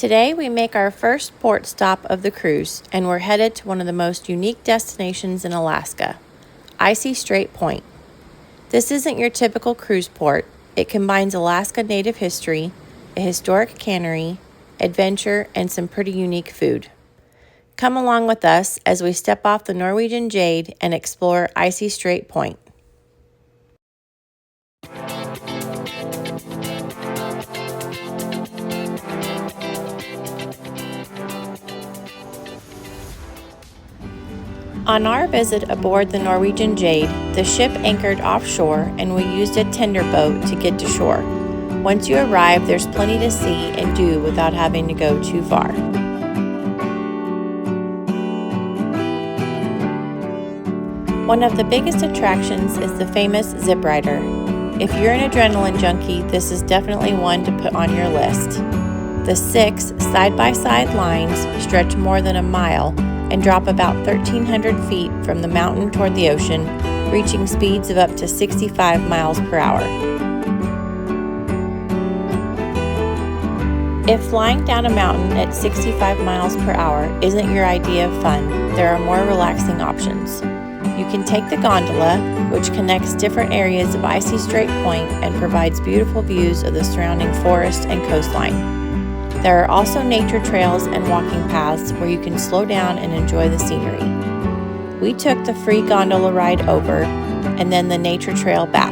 Today we make our first port stop of the cruise, and we're headed to one of the most unique destinations in Alaska, Icy Strait Point. This isn't your typical cruise port. It combines Alaska native history, a historic cannery, adventure, and some pretty unique food. Come along with us as we step off the Norwegian Jade and explore Icy Strait Point. On our visit aboard the Norwegian Jade, the ship anchored offshore and we used a tender boat to get to shore. Once you arrive, there's plenty to see and do without having to go too far. One of the biggest attractions is the famous zip rider. If you're an adrenaline junkie, this is definitely one to put on your list. The 6 side-by-side lines stretch more than a mile and drop about 1,300 feet from the mountain toward the ocean, reaching speeds of up to 65 miles per hour. If flying down a mountain at 65 miles per hour isn't your idea of fun, there are more relaxing options. You can take the gondola, which connects different areas of Icy Strait Point and provides beautiful views of the surrounding forest and coastline. There are also nature trails and walking paths where you can slow down and enjoy the scenery. We took the free gondola ride over and then the nature trail back.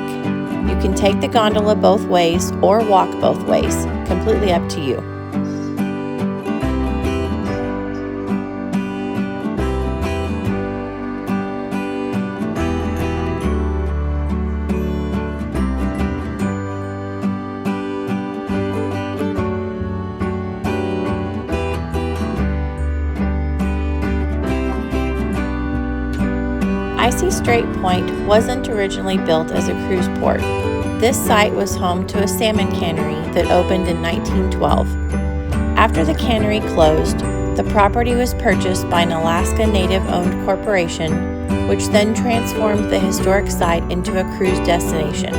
You can take the gondola both ways or walk both ways, completely up to you. Icy Strait Point wasn't originally built as a cruise port. This site was home to a salmon cannery that opened in 1912. After the cannery closed, the property was purchased by an Alaska native-owned corporation, which then transformed the historic site into a cruise destination.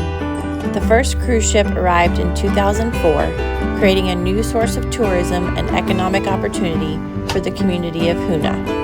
The first cruise ship arrived in 2004, creating a new source of tourism and economic opportunity for the community of Hoonah.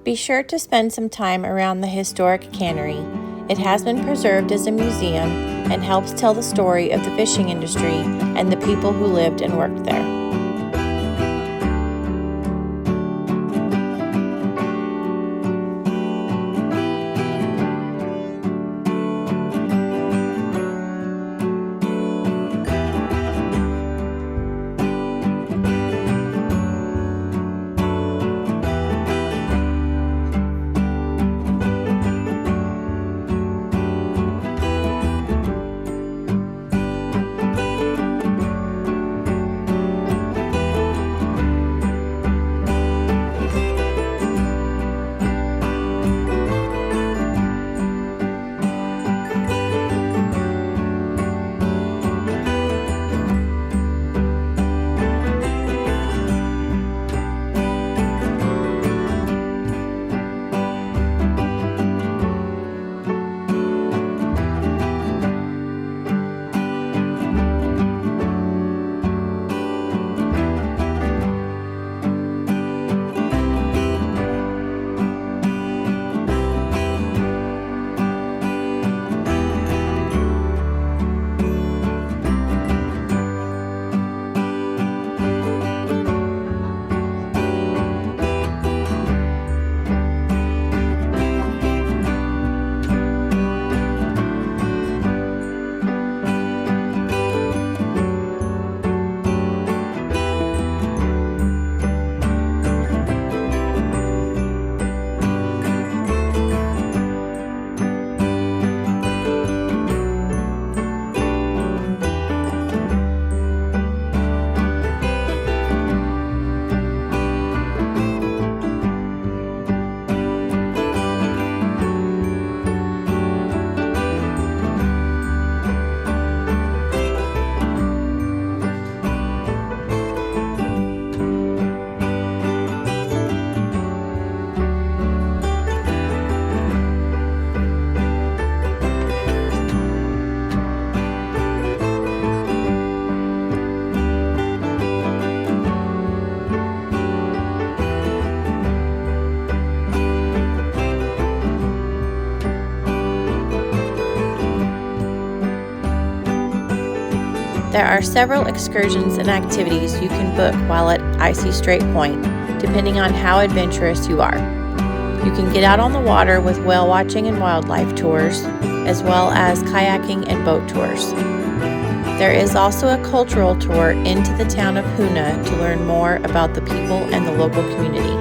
Be sure to spend some time around the historic cannery. It has been preserved as a museum and helps tell the story of the fishing industry and the people who lived and worked there. There are several excursions and activities you can book while at Icy Strait Point, depending on how adventurous you are. You can get out on the water with whale watching and wildlife tours, as well as kayaking and boat tours. There is also a cultural tour into the town of Hoona to learn more about the people and the local community.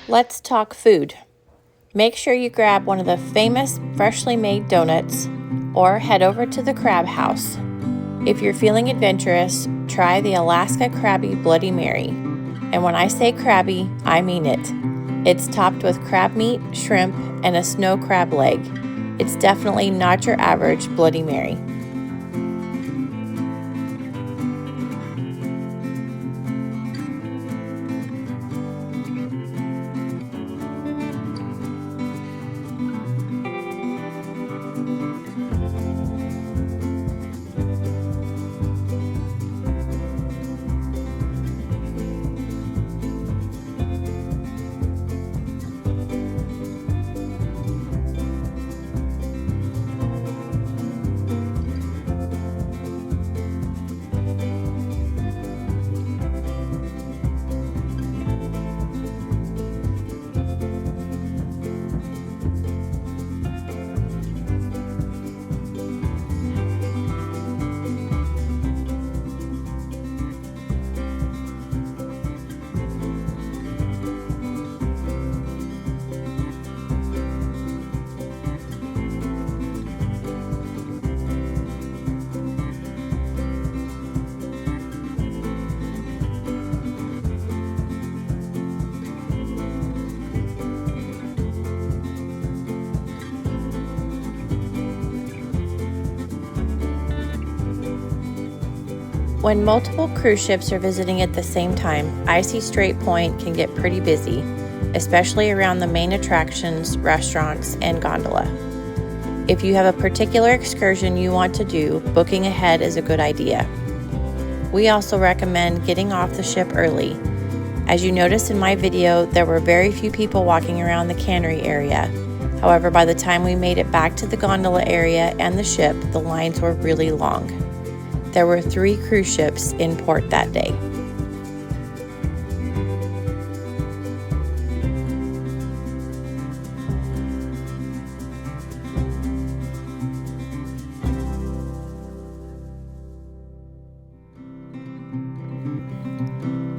Let's talk food. Make sure you grab one of the famous freshly made donuts or head over to the Crab House. If you're feeling adventurous, try the Alaska Krabby Bloody Mary. And when I say crabby, I mean it. It's topped with crab meat, shrimp, and a snow crab leg. It's definitely not your average Bloody Mary. When multiple cruise ships are visiting at the same time, Icy Strait Point can get pretty busy, especially around the main attractions, restaurants, and gondola. If you have a particular excursion you want to do, booking ahead is a good idea. We also recommend getting off the ship early. As you noticed in my video, there were very few people walking around the cannery area. However, by the time we made it back to the gondola area and the ship, the lines were really long. There were 3 cruise ships in port that day.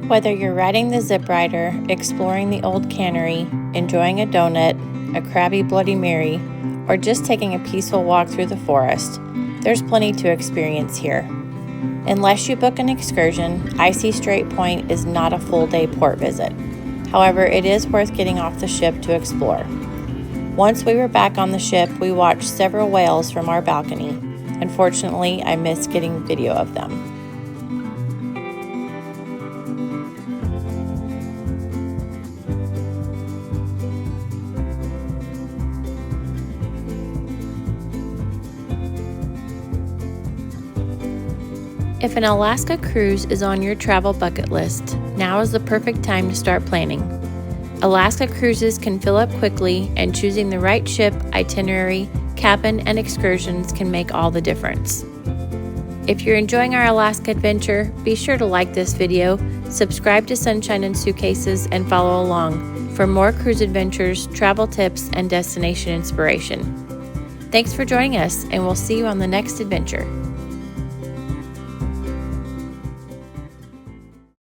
Whether you're riding the zip rider, exploring the old cannery, enjoying a donut, a Krabby Bloody Mary, or just taking a peaceful walk through the forest, there's plenty to experience here. Unless you book an excursion, Icy Strait Point is not a full-day port visit. However, it is worth getting off the ship to explore. Once we were back on the ship, we watched several whales from our balcony. Unfortunately, I missed getting video of them. If an Alaska cruise is on your travel bucket list, now is the perfect time to start planning. Alaska cruises can fill up quickly, and choosing the right ship, itinerary, cabin, and excursions can make all the difference. If you're enjoying our Alaska adventure, be sure to like this video, subscribe to Sunshine and Suitcases, and follow along for more cruise adventures, travel tips, and destination inspiration. Thanks for joining us, and we'll see you on the next adventure.